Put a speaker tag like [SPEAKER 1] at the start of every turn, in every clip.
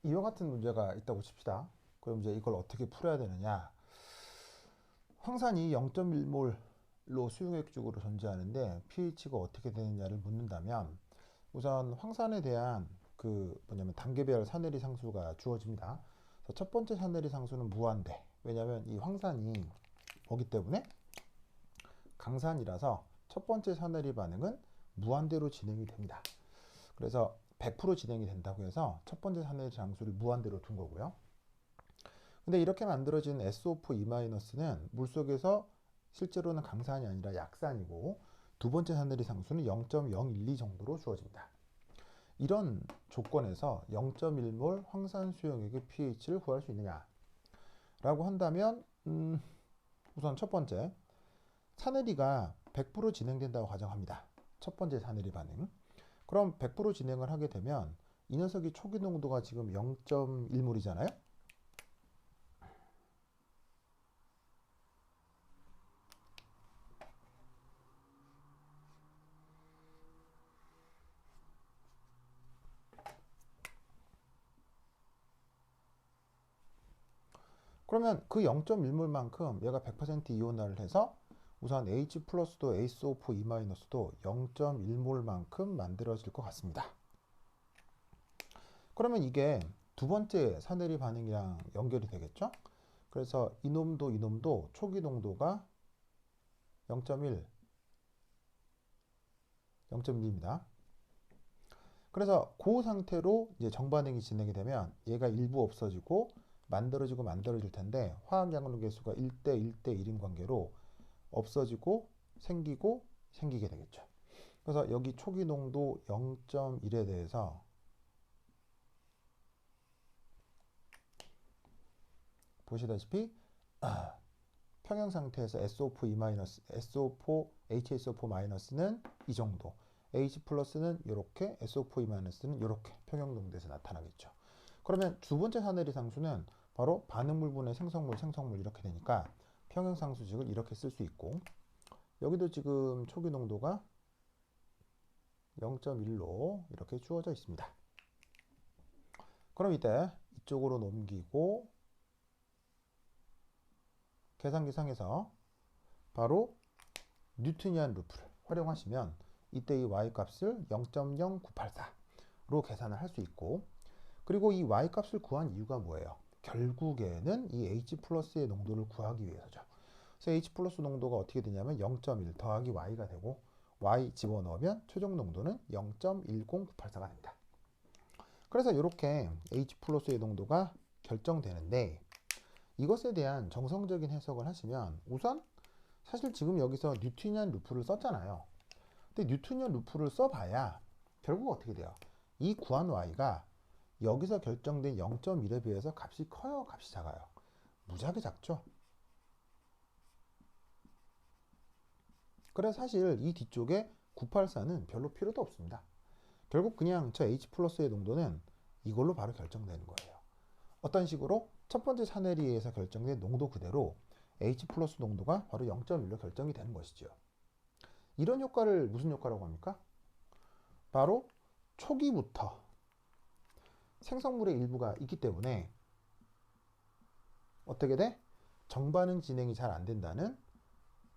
[SPEAKER 1] 이와 같은 문제가 있다고 칩시다. 그럼 이제 이걸 어떻게 풀어야 되느냐? 황산이 0.1몰로 수용액 쪽으로 존재하는데 pH가 어떻게 되느냐를 묻는다면 우선 황산에 대한 그 뭐냐면 단계별 사내리 상수가 주어집니다. 그래서 첫 번째 사내리 상수는 무한대. 왜냐하면 이 황산이 뭐기 때문에 강산이라서 첫 번째 사내리 반응은 무한대로 진행이 됩니다. 그래서 100% 진행이 된다고 해서 첫 번째 사내리 상수를 무한대로 둔 거고요. 근데 이렇게 만들어진 SO4-는 물속에서 실제로는 강산이 아니라 약산이고 두 번째 사내리 상수는 0.012 정도로 주어집니다. 이런 조건에서 0.1몰 황산 수용액의 pH를 구할 수 있느냐 라고 한다면 우선 첫 번째 사내리가 100% 진행된다고 가정합니다. 첫 번째 사내리 반응. 그럼 100% 진행을 하게 되면 이 녀석이 초기 농도가 지금 0.1몰이잖아요. 그러면 그 0.1몰만큼 얘가 100% 이온화를 해서 우선 H 플러스도 SO4 마이너스도 0.1몰만큼 만들어질 것 같습니다. 그러면 이게 두 번째 사내리 반응이랑 연결이 되겠죠? 그래서 이놈도 초기 농도가 0.1, 0.2입니다. 그래서 그 상태로 이제 정반응이 진행이 되면 얘가 일부 없어지고 만들어질 텐데 화학 양분 계수가 1대 1대 1인 관계로 없어지고 생기게 되겠죠. 그래서 여기 초기 농도 0.1에 대해서 보시다시피 평형 상태에서 SO4, HSO4-는 이 정도, H 플러스는 이렇게, SO4-는 이렇게 평형 농도에서 나타나겠죠. 그러면 두 번째 사내리 상수는 바로 반응물분의 생성물 이렇게 되니까 평형 상수식을 이렇게 쓸 수 있고 여기도 지금 초기 농도가 0.1로 이렇게 주어져 있습니다. 그럼 이때 이쪽으로 넘기고 계산기상에서 바로 뉴트니안 루프를 활용하시면 이때 이 y 값을 0.0984로 계산을 할 수 있고 그리고 이 y 값을 구한 이유가 뭐예요? 결국에는 이 H 플러스의 농도를 구하기 위해서죠. 그래서 H 플러스 농도가 어떻게 되냐면 0.1 더하기 y가 되고 y 집어넣으면 최종 농도는 0.10984가 됩니다. 그래서 이렇게 H 플러스의 농도가 결정되는데 이것에 대한 정성적인 해석을 하시면 우선 사실 지금 여기서 뉴트니안 루프를 썼잖아요. 근데 뉴트니안 루프를 써봐야 결국 어떻게 돼요? 이 구한 y가 여기서 결정된 0.1에 비해서 값이 커요? 값이 작아요? 무지하게 작죠? 그래서 사실 이 뒤쪽에 984는 별로 필요도 없습니다. 결국 그냥 저 H 플러스의 농도는 이걸로 바로 결정되는 거예요. 어떤 식으로? 첫 번째 사내리에서 결정된 농도 그대로 H 플러스 농도가 바로 0.1로 결정이 되는 것이죠. 이런 효과를 무슨 효과라고 합니까? 바로 초기부터 생성물의 일부가 있기 때문에 어떻게 돼? 정반응 진행이 잘 안 된다는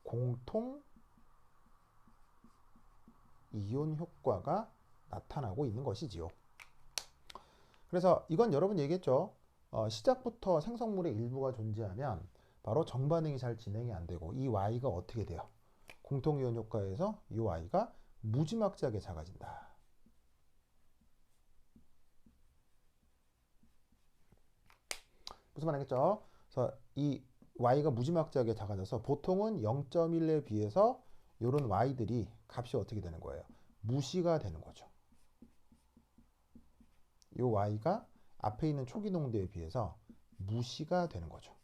[SPEAKER 1] 공통 이온 효과가 나타나고 있는 것이지요. 그래서 이건 여러분 얘기했죠. 시작부터 생성물의 일부가 존재하면 바로 정반응이 잘 진행이 안 되고 이 y가 어떻게 돼요? 공통 이온 효과에서 이 y가 무지막지하게 작아진다. 무슨 말이겠죠? 그래서 이 y가 무지막지하게 작아져서 보통은 0.1에 비해서 이런 y들이 값이 어떻게 되는 거예요? 무시가 되는 거죠. 이 y가 앞에 있는 초기 농도에 비해서 무시가 되는 거죠.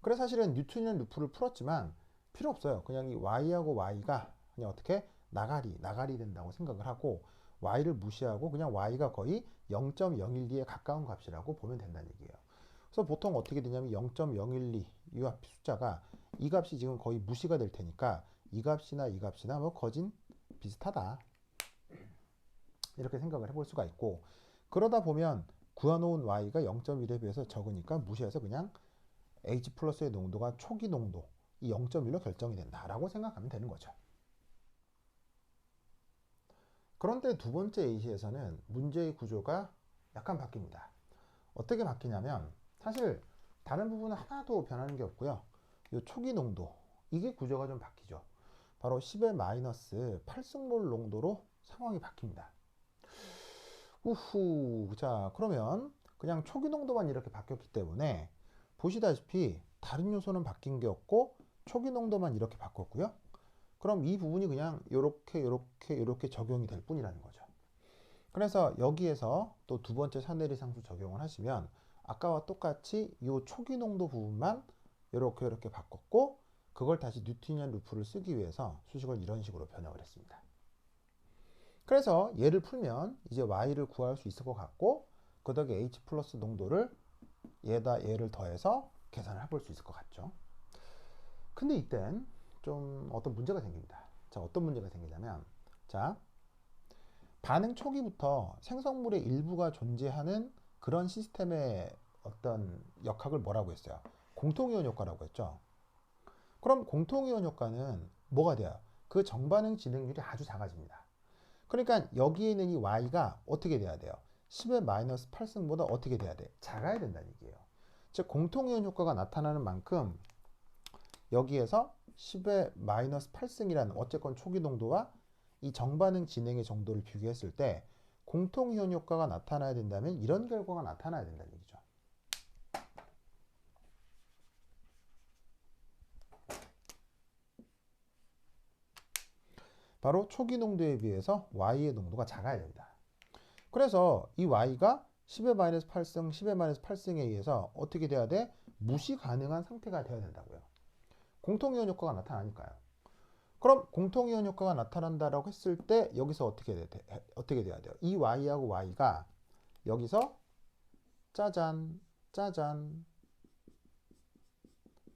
[SPEAKER 1] 그래서 사실은 뉴트니안 루프를 풀었지만 필요 없어요. 그냥 이 y하고 y가 그냥 어떻게 나가리 된다고 생각을 하고 y를 무시하고 그냥 y가 거의 0.012에 가까운 값이라고 보면 된다는 얘기예요. 그래서 보통 어떻게 되냐면 0.012 이 숫자가 이 값이 지금 거의 무시가 될 테니까 이 값이나 뭐 거진 비슷하다. 이렇게 생각을 해볼 수가 있고, 그러다 보면 구해놓은 y가 0.1에 비해서 적으니까 무시해서 그냥 H 플러스의 농도가 초기 농도 이 0.1로 결정이 된다라고 생각하면 되는 거죠. 그런데 두 번째 예시에서는 문제의 구조가 약간 바뀝니다. 어떻게 바뀌냐면 사실 다른 부분은 하나도 변하는 게 없고요. 이 초기 농도 이게 구조가 좀 바뀌죠. 바로 10의 마이너스 8승몰 농도로 상황이 바뀝니다. 우후. 자, 그러면 그냥 초기 농도만 이렇게 바뀌었기 때문에 보시다시피 다른 요소는 바뀐 게 없고 초기 농도만 이렇게 바꿨고요. 그럼 이 부분이 그냥 이렇게 적용이 될 뿐이라는 거죠. 그래서 여기에서 또 두 번째 샤넬이 상수 적용을 하시면 아까와 똑같이 이 초기 농도 부분만 이렇게 바꿨고, 그걸 다시 뉴트니안 루프를 쓰기 위해서 수식을 이런 식으로 변형을 했습니다. 그래서 얘를 풀면 이제 y를 구할 수 있을 것 같고, 그 덕에 h 플러스 농도를 얘를 더해서 계산을 해볼 수 있을 것 같죠. 근데 이땐 좀 어떤 문제가 생깁니다. 자, 어떤 문제가 생기냐면, 자, 반응 초기부터 생성물의 일부가 존재하는 그런 시스템의 어떤 역학을 뭐라고 했어요? 공통이온 효과라고 했죠. 그럼 공통이온 효과는 뭐가 돼요? 그 정반응 진행률이 아주 작아집니다. 그러니까 여기에 있는 이 y가 어떻게 돼야 돼요? 10의 마이너스 8승보다 어떻게 돼야 돼? 작아야 된다는 얘기예요. 즉 공통이온 효과가 나타나는 만큼 여기에서 10의 마이너스 8승이라는 어쨌건 초기 농도와 이 정반응 진행의 정도를 비교했을 때 공통이온 효과가 나타나야 된다면 이런 결과가 나타나야 된다는 얘기죠. 바로 초기 농도에 비해서 y의 농도가 작아야 됩니다. 그래서 이 y가 10의 마이너스 8승, 10의 마이너스 8승에 의해서 어떻게 돼야 돼? 무시 가능한 상태가 돼야 된다고요. 공통이온 효과가 나타나니까요. 그럼 공통이온 효과가 나타난다라고 했을 때 여기서 어떻게 돼야 돼요? 이 y하고 y가 여기서 짜잔, 짜잔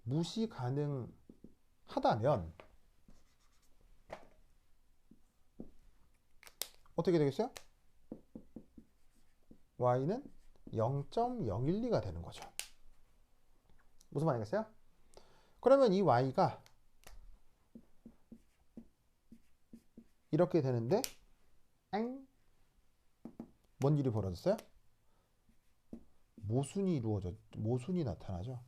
[SPEAKER 1] 무시 가능하다면 어떻게 되겠어요? y는 0.012가 되는 거죠. 무슨 말이겠어요? 그러면 이 y가 이렇게 되는데 뭔 일이 벌어졌어요? 모순이 나타나죠.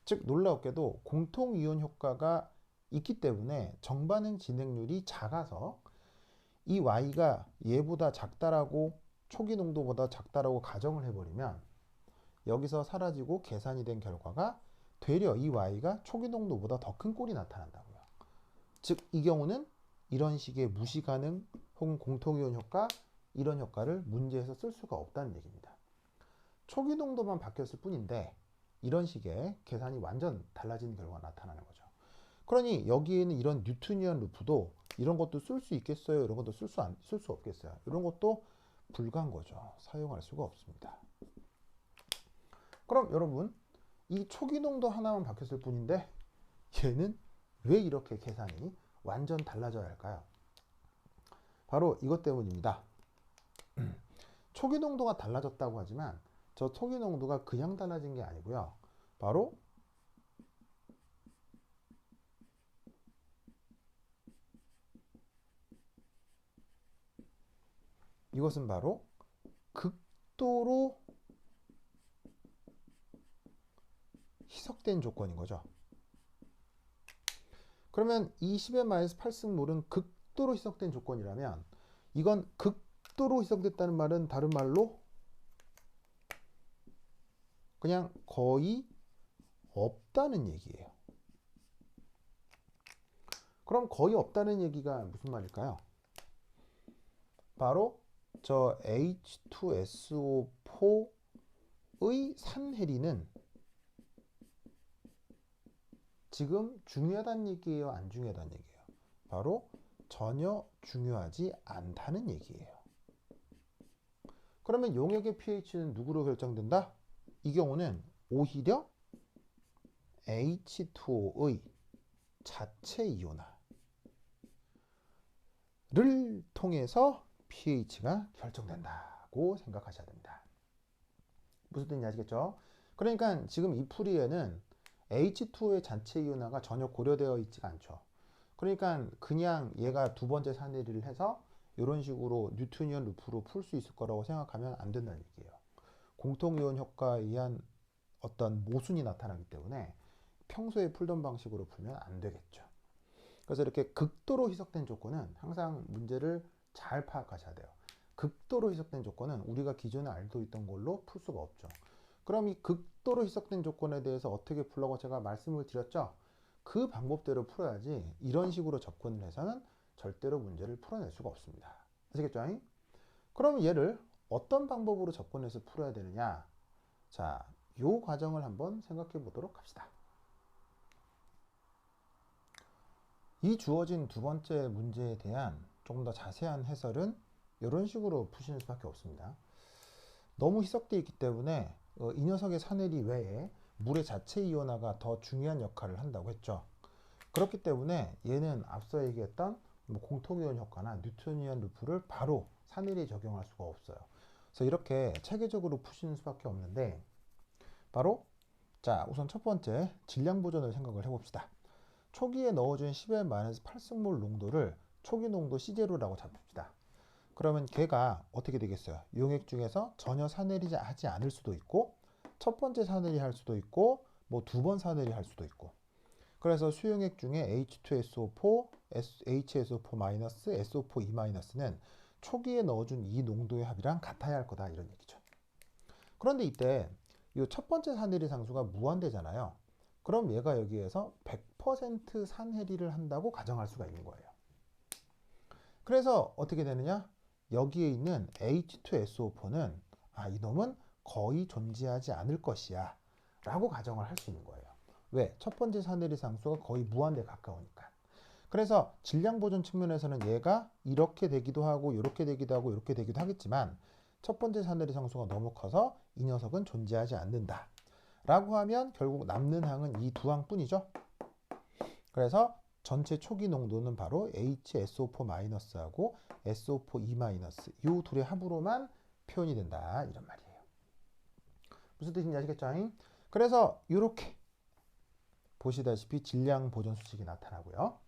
[SPEAKER 1] 즉 놀랍게도 공통이온 효과가 있기 때문에 정반응 진행률이 작아서 이 y가 얘보다 작다라고 초기 농도보다 작다라고 가정을 해버리면 여기서 사라지고 계산이 된 결과가 되려 이 y가 초기 농도보다 더 큰 꼴이 나타난다고요. 즉 이 경우는 이런 식의 무시 가능 혹은 공통이온 효과 이런 효과를 문제에서 쓸 수가 없다는 얘기입니다. 초기 농도만 바뀌었을 뿐인데 이런 식의 계산이 완전 달라진 결과가 나타나는 거죠. 그러니 여기에는 이런 뉴트니안 루프도 이런 것도 쓸 수 있겠어요? 이런 것도 쓸 수 없겠어요? 이런 것도 불가한 거죠. 사용할 수가 없습니다. 그럼 여러분 이 초기 농도 하나만 바뀌었을 뿐인데 얘는 왜 이렇게 계산이 완전 달라져야 할까요? 바로 이것 때문입니다. 초기 농도가 달라졌다고 하지만 저 초기 농도가 그냥 달라진 게 아니고요. 바로 이것은 바로 극도로 희석된 조건인 거죠. 그러면 이 10의 마이너스 8승몰은 극도로 희석된 조건이라면 이건 극도로 희석됐다는 말은 다른 말로 그냥 거의 없다는 얘기예요. 그럼 거의 없다는 얘기가 무슨 말일까요? 바로 저 H2SO4의 산해리는 지금 중요하다는 얘기예요? 안 중요하다는 얘기예요? 바로 전혀 중요하지 않다는 얘기예요. 그러면 용액의 pH는 누구로 결정된다? 이 경우는 오히려 H2O의 자체 이온화. 통해서 pH가 결정된다고 생각하셔야 됩니다. 무슨 뜻인지 아시겠죠? 그러니까 지금 이 풀이에는 H2의 잔체 이온화가 전혀 고려되어 있지가 않죠. 그러니까 그냥 얘가 두 번째 산해리를 해서 이런 식으로 뉴트니언 루프로 풀 수 있을 거라고 생각하면 안 된다는 얘기예요. 공통이온 효과에 의한 어떤 모순이 나타나기 때문에 평소에 풀던 방식으로 풀면 안 되겠죠. 그래서 이렇게 극도로 희석된 조건은 항상 문제를 잘 파악하셔야 돼요. 극도로 희석된 조건은 우리가 기존에 알고 있던 걸로 풀 수가 없죠. 그럼 이 극도로 희석된 조건에 대해서 어떻게 풀라고 제가 말씀을 드렸죠. 그 방법대로 풀어야지 이런 식으로 접근을 해서는 절대로 문제를 풀어낼 수가 없습니다. 아시겠죠? 그럼 얘를 어떤 방법으로 접근해서 풀어야 되느냐? 자, 요 과정을 한번 생각해 보도록 합시다. 이 주어진 두 번째 문제에 대한 조금 더 자세한 해설은 이런 식으로 푸시는 수밖에 없습니다. 너무 희석되어 있기 때문에 이 녀석의 산해리 외에 물의 자체 이온화가 더 중요한 역할을 한다고 했죠. 그렇기 때문에 얘는 앞서 얘기했던 공통이온 효과나 뉴트니언 루프를 바로 산해리에 적용할 수가 없어요. 그래서 이렇게 체계적으로 푸시는 수밖에 없는데 바로 자 우선 첫 번째 질량 보존을 생각을 해봅시다. 초기에 넣어준 10의-8승몰 농도를 초기 농도 C0라고 잡읍시다. 그러면 걔가 어떻게 되겠어요? 용액 중에서 전혀 산해리 하지 않을 수도 있고 첫 번째 산해리 할 수도 있고 뭐 두 번 산해리 할 수도 있고 그래서 수용액 중에 H2SO4, HSO4-, SO4E-는 초기에 넣어준 이 농도의 합이랑 같아야 할 거다 이런 얘기죠. 그런데 이때 이 첫 번째 산해리 상수가 무한대잖아요. 그럼 얘가 여기에서 100% 산해리를 한다고 가정할 수가 있는 거예요. 그래서 어떻게 되느냐? 여기에 있는 H2SO4는 이놈은 거의 존재하지 않을 것이야 라고 가정을 할 수 있는 거예요. 왜? 첫 번째 산해리 상수가 거의 무한대에 가까우니까. 그래서 질량 보존 측면에서는 얘가 이렇게 되기도 하고 이렇게 되기도 하고 이렇게 되기도 하겠지만 첫 번째 산해리 상수가 너무 커서 이 녀석은 존재하지 않는다 라고 하면 결국 남는 항은 이 두 항뿐이죠. 그래서 전체 초기 농도는 바로 HSO4-하고 SO4E- 이 둘의 합으로만 표현이 된다 이런 말이에요. 무슨 뜻인지 아시겠죠? 그래서 이렇게 보시다시피 질량 보존 수식이 나타나고요.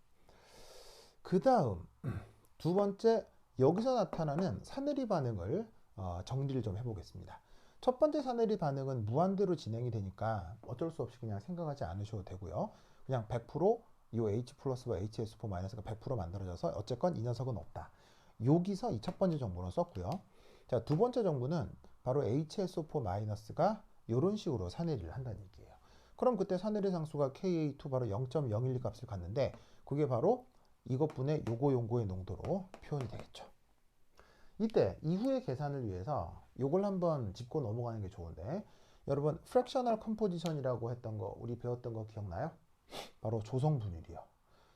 [SPEAKER 1] 그 다음 두 번째 여기서 나타나는 산해리 반응을 정리를 좀 해보겠습니다. 첫 번째 산해리 반응은 무한대로 진행이 되니까 어쩔 수 없이 그냥 생각하지 않으셔도 되고요. 그냥 100%이 H 플러스와 HSO4-가 100% 만들어져서 어쨌건 이 녀석은 없다. 여기서 이 첫 번째 정보는 썼고요. 자, 두 번째 정보는 바로 HSO4-가 이런 식으로 산해리를 한다는 얘기예요. 그럼 그때 산해리 상수가 Ka2 바로 0.012 값을 갖는데 그게 바로 이것분의 요거의 농도로 표현이 되겠죠. 이때 이후의 계산을 위해서 요걸 한번 짚고 넘어가는 게 좋은데 여러분 프랙셔널 컴포지션이라고 했던 거 우리 배웠던 거 기억나요? 바로 조성 분율이요.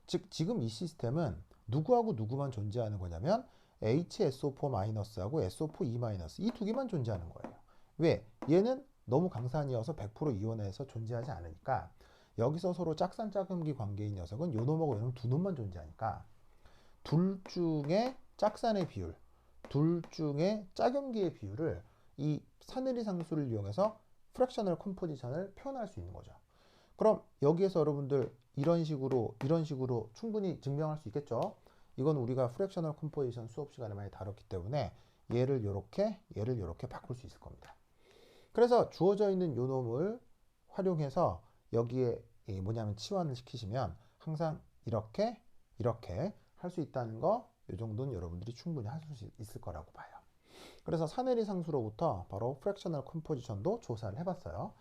[SPEAKER 1] 즉 지금 이 시스템은 누구하고 누구만 존재하는 거냐면 HSO4-하고 SO4E- 이 두 개만 존재하는 거예요. 왜? 얘는 너무 강산이어서 100% 이온화해서 존재하지 않으니까 여기서 서로 짝산짝음기 관계인 녀석은 요 놈하고 요 놈 두 놈만 존재하니까 둘 중에 짝산의 비율, 둘 중에 짝염기의 비율을 이 산해리 상수를 이용해서 프랙셔널 컴포지션을 표현할 수 있는 거죠. 그럼 여기에서 여러분들 이런 식으로 충분히 증명할 수 있겠죠. 이건 우리가 프랙셔널 컴포지션 수업 시간에 많이 다뤘기 때문에 얘를 요렇게 바꿀 수 있을 겁니다. 그래서 주어져 있는 요 놈을 활용해서 여기에 뭐냐면 치환을 시키시면 항상 이렇게 할 수 있다는 거 이 정도는 여러분들이 충분히 할 수 있을 거라고 봐요. 그래서 산해리 상수로부터 바로 프랙셔널 컴포지션도 조사를 해봤어요.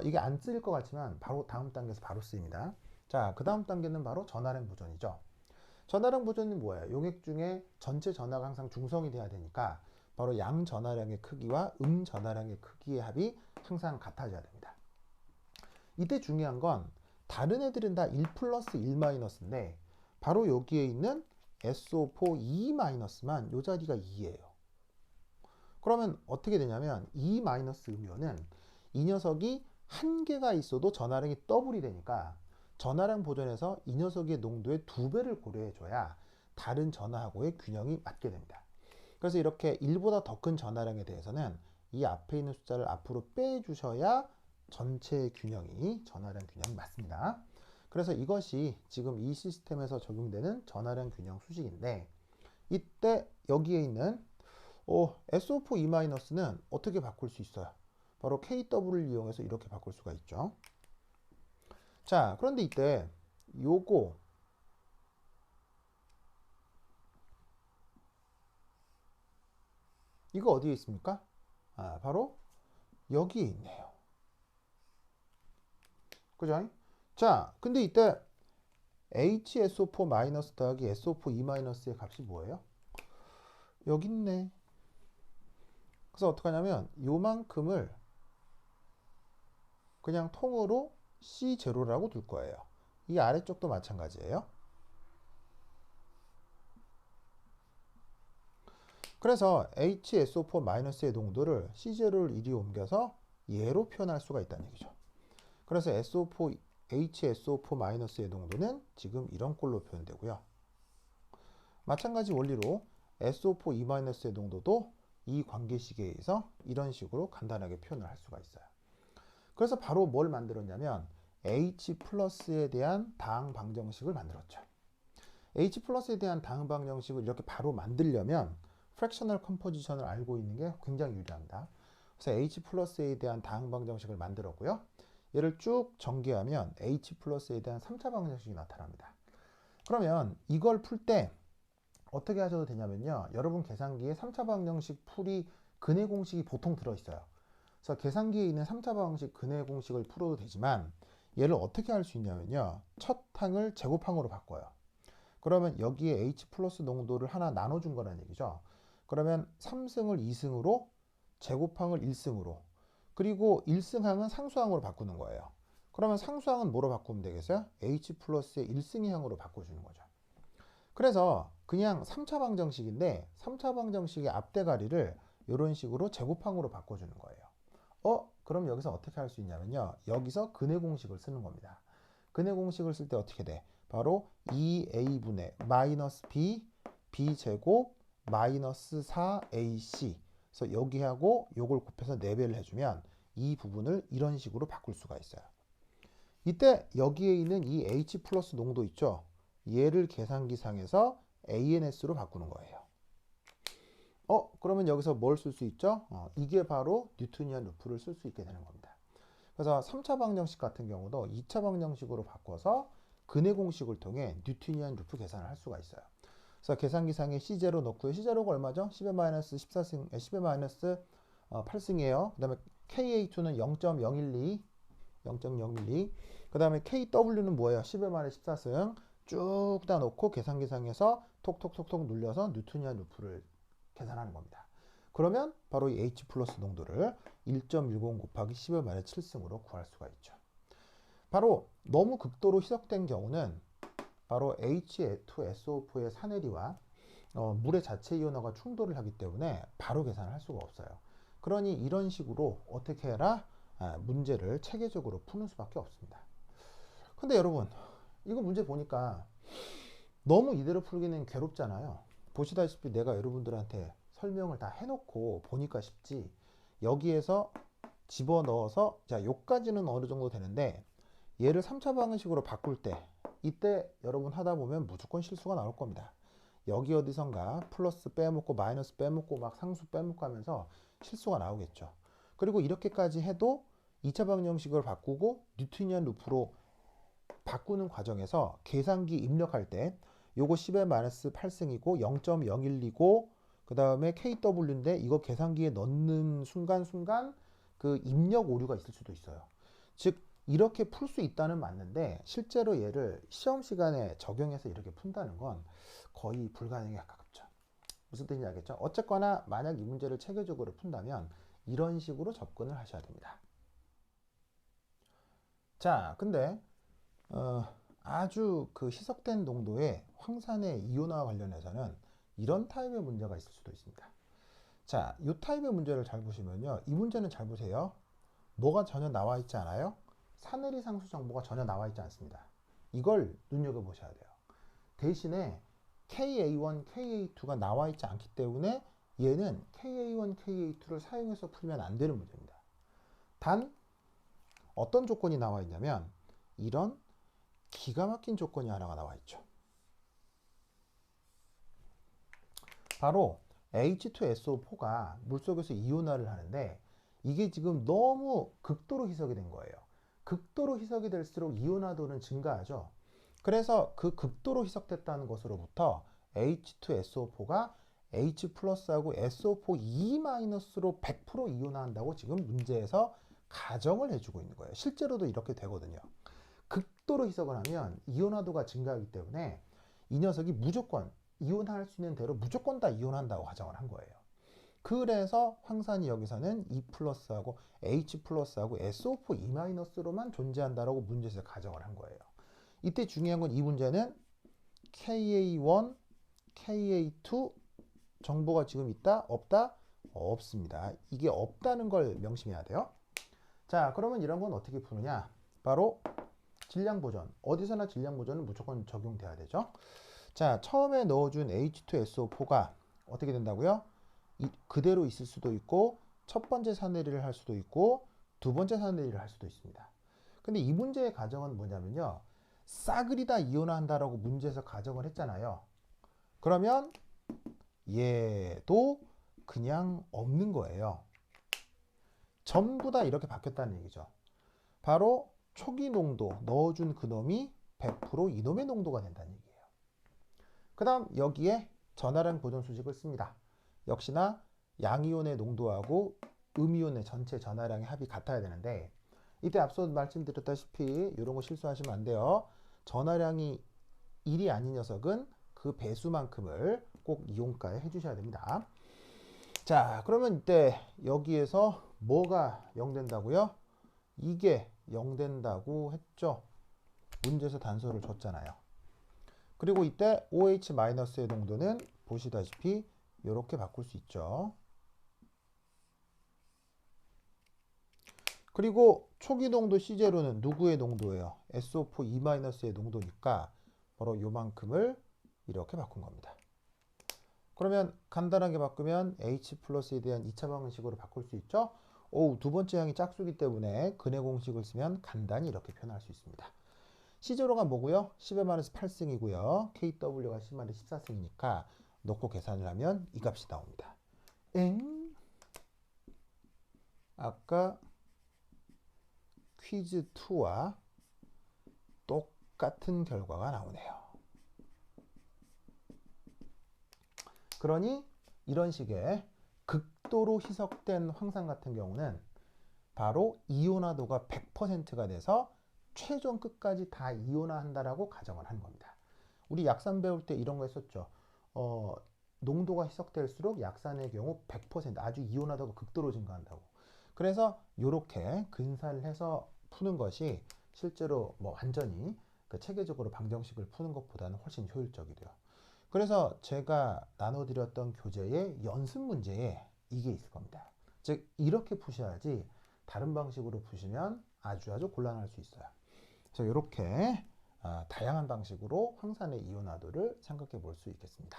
[SPEAKER 1] 이게 안 쓰일 것 같지만 바로 다음 단계에서 바로 쓰입니다. 자, 그 다음 단계는 바로 전하량 보존이죠. 전하량 보존이 뭐예요? 용액 중에 전체 전하가 항상 중성이 돼야 되니까 바로 양 전하량의 크기와 전하량의 크기의 합이 항상 같아져야 됩니다. 이때 중요한 건 다른 애들은 다 1 플러스 1 마이너스인데 바로 여기에 있는 SO4E-만 이 자리가 2예요. 그러면 어떻게 되냐면 E- 음이온은 이 녀석이 한 개가 있어도 전하량이 더블이 되니까 전하량 보존에서 이 녀석의 농도의 2배를 고려해줘야 다른 전하하고의 균형이 맞게 됩니다. 그래서 이렇게 1보다 더 큰 전하량에 대해서는 이 앞에 있는 숫자를 앞으로 빼주셔야 전체 균형이 전하량 균형이 맞습니다. 그래서 이것이 지금 이 시스템에서 적용되는 전하량 균형 수식인데, 이때 여기에 있는 SO4E-는 어떻게 바꿀 수 있어요? 바로 KW를 이용해서 이렇게 바꿀 수가 있죠. 자, 그런데 이때 요거 이거 어디에 있습니까? 바로 여기에 있네요. 그죠? 자, 근데 이때 HSO4- 더하기 SO4E-의 값이 뭐예요? 여기 있네. 그래서 어떻게 하냐면 요만큼을 그냥 통으로 C0라고 둘 거예요. 이 아래쪽도 마찬가지예요. 그래서 HSO4-의 농도를 C0를 이리 옮겨서 얘로 표현할 수가 있다는 얘기죠. 그래서 HSO4-의 농도는 지금 이런 꼴로 표현되고요. 마찬가지 원리로 SO4E-의 농도도 이 관계식에 의해서 이런 식으로 간단하게 표현을 할 수가 있어요. 그래서 바로 뭘 만들었냐면 H 플러스에 대한 다항 방정식을 만들었죠. H 플러스에 대한 다항 방정식을 이렇게 바로 만들려면 프랙셔널 컴포지션을 알고 있는 게 굉장히 유리합니다. 그래서 H 플러스에 대한 다항 방정식을 만들었고요. 얘를 쭉 전개하면 H 플러스에 대한 3차 방정식이 나타납니다. 그러면 이걸 풀 때 어떻게 하셔도 되냐면요. 여러분 계산기에 3차 방정식 풀이 근해 공식이 보통 들어있어요. 그래서 계산기에 있는 3차 방정식 근해 공식을 풀어도 되지만 얘를 어떻게 할 수 있냐면요. 첫 항을 제곱항으로 바꿔요. 그러면 여기에 H 플러스 농도를 하나 나눠준 거라는 얘기죠. 그러면 3승을 2승으로 제곱항을 1승으로 그리고 1승항은 상수항으로 바꾸는 거예요. 그러면 상수항은 뭐로 바꾸면 되겠어요? H 플러스의 1승이항으로 바꿔주는 거죠. 그래서 그냥 3차 방정식인데 3차 방정식의 앞대가리를 이런 식으로 제곱항으로 바꿔주는 거예요. 그럼 여기서 어떻게 할 수 있냐면요. 여기서 근해 공식을 쓰는 겁니다. 근해 공식을 쓸 때 어떻게 돼? 바로 2a분의 마이너스 b, b제곱 마이너스 4ac. 그래서 여기하고 요걸 곱해서 4배를 해주면 이 부분을 이런 식으로 바꿀 수가 있어요. 이때 여기에 있는 이 H 플러스 농도 있죠? 얘를 계산기상에서 ANS로 바꾸는 거예요. 그러면 여기서 뭘 쓸 수 있죠? 이게 바로 뉴트니안 루프를 쓸 수 있게 되는 겁니다. 그래서 3차 방정식 같은 경우도 2차 방정식으로 바꿔서 근해 공식을 통해 뉴트니안 루프 계산을 할 수가 있어요. 그래서 계산기상에 C0 넣고요. C0가 얼마죠? 10의 마이너스 14승, 10의 마이너스 8승이에요. 그 다음에 KA2는 0.012, 0.012. 그 다음에 KW는 뭐예요? 10의 마이너스 14승. 쭉 다 놓고 계산기상에서 톡톡톡톡 눌려서 뉴트니안 루프를 계산하는 겁니다. 그러면 바로 이 H 플러스 농도를 1.10 곱하기 10의 마이너스 7승으로 구할 수가 있죠. 바로 너무 극도로 희석된 경우는 바로 H2SO4의 산해리와 물의 자체 이온화가 충돌을 하기 때문에 바로 계산을 할 수가 없어요. 그러니 이런 식으로 어떻게 해라? 문제를 체계적으로 푸는 수밖에 없습니다. 근데 여러분 이거 문제 보니까 너무 이대로 풀기는 괴롭잖아요. 보시다시피 내가 여러분들한테 설명을 다 해놓고 보니까 쉽지 여기에서 집어넣어서 자 요까지는 어느 정도 되는데 얘를 3차 방정식으로 바꿀 때 이때 여러분 하다 보면 무조건 실수가 나올 겁니다. 여기 어디선가 플러스 빼먹고 마이너스 빼먹고 막 상수 빼먹고 하면서 실수가 나오겠죠. 그리고 이렇게까지 해도 2차 방정식을 바꾸고 뉴트니안 루프로 바꾸는 과정에서 계산기 입력할 때 요거 10의 마이너스 8승이고 0.012고 그 다음에 KW인데 이거 계산기에 넣는 순간순간 그 입력 오류가 있을 수도 있어요. 즉 이렇게 풀 수 있다는 맞는데 실제로 얘를 시험 시간에 적용해서 이렇게 푼다는 건 거의 불가능에 가깝죠. 무슨 뜻인지 알겠죠? 어쨌거나 만약 이 문제를 체계적으로 푼다면 이런 식으로 접근을 하셔야 됩니다. 자, 근데 아주 그 희석된 농도의 황산의 이온화와 관련해서는 이런 타입의 문제가 있을 수도 있습니다. 자, 이 타입의 문제를 잘 보시면요. 이 문제는 잘 보세요. 뭐가 전혀 나와 있지 않아요? 산해리 상수 정보가 전혀 나와 있지 않습니다. 이걸 눈여겨보셔야 돼요. 대신에 KA1, KA2가 나와 있지 않기 때문에 얘는 KA1, KA2를 사용해서 풀면 안 되는 문제입니다. 단 어떤 조건이 나와 있냐면 이런 기가 막힌 조건이 하나가 나와 있죠. 바로 H2SO4가 물속에서 이온화를 하는데 이게 지금 너무 극도로 희석이 된 거예요. 극도로 희석이 될수록 이온화도는 증가하죠. 그래서 그 극도로 희석됐다는 것으로부터 H2SO4가 H 플러스하고 SO4E-로 100% 이온화한다고 지금 문제에서 가정을 해주고 있는 거예요. 실제로도 이렇게 되거든요. 극도로 희석을 하면 이온화도가 증가하기 때문에 이 녀석이 무조건 이온화할 수 있는 대로 무조건 다 이온한다고 가정을 한 거예요. 그래서 황산이 여기서는 E 플러스하고 H 플러스하고 SO4E-로만 존재한다라고 문제에서 가정을 한 거예요. 이때 중요한 건 이 문제는 KA1, KA2 정보가 지금 있다? 없다? 없습니다. 이게 없다는 걸 명심해야 돼요. 자, 그러면 이런 건 어떻게 푸느냐? 바로 질량 보전. 어디서나 질량 보전은 무조건 적용돼야 되죠. 자, 처음에 넣어준 H2SO4가 어떻게 된다고요? 그대로 있을 수도 있고 첫 번째 산내리를 할 수도 있고 두 번째 산내리를 할 수도 있습니다. 근데 이 문제의 가정은 뭐냐면요. 싸그리 다 이온화한다라고 문제에서 가정을 했잖아요. 그러면 얘도 그냥 없는 거예요. 전부 다 이렇게 바뀌었다는 얘기죠. 바로 초기 농도 넣어준 그놈이 100% 이놈의 농도가 된다는 얘기예요. 그 다음 여기에 전하량 보존 수식을 씁니다. 역시나 양이온의 농도하고 음이온의 전체 전하량의 합이 같아야 되는데 이때 앞서 말씀드렸다시피 이런 거 실수하시면 안 돼요. 전하량이 1이 아닌 녀석은 그 배수만큼을 꼭 이온가에 해주셔야 됩니다. 자, 그러면 이때 여기에서 뭐가 0 된다고요? 이게 0 된다고 했죠. 문제에서 단서를 줬잖아요. 그리고 이때 OH-의 농도는 보시다시피 이렇게 바꿀 수 있죠. 그리고 초기 농도 C0는 누구의 농도예요? SO4E-의 농도니까 바로 요만큼을 이렇게 바꾼 겁니다. 그러면 간단하게 바꾸면 H 플러스에 대한 2차 방정식으로 바꿀 수 있죠. 두 번째 항이 짝수기 때문에 근해 공식을 쓰면 간단히 이렇게 표현할 수 있습니다. C0가 뭐고요? 10의 8승이고요. KW가 10의 14승이니까 놓고 계산을 하면 이 값이 나옵니다. 아까 퀴즈 2와 똑같은 결과가 나오네요. 그러니 이런 식의 극도로 희석된 황산 같은 경우는 바로 이온화도가 100%가 돼서 최종 끝까지 다 이온화한다라고 가정을 하는 겁니다. 우리 약산 배울 때 이런 거 했었죠. 농도가 희석될수록 약산의 경우 100% 아주 이온화도가 극도로 증가한다고. 그래서 이렇게 근사를 해서 푸는 것이 실제로 뭐 완전히 그 체계적으로 방정식을 푸는 것보다는 훨씬 효율적이래요. 그래서 제가 나눠드렸던 교재의 연습 문제에 이게 있을 겁니다. 즉 이렇게 푸셔야지 다른 방식으로 푸시면 아주 곤란할 수 있어요. 그래서 이렇게 다양한 방식으로 황산의 이온화도를 생각해 볼 수 있겠습니다.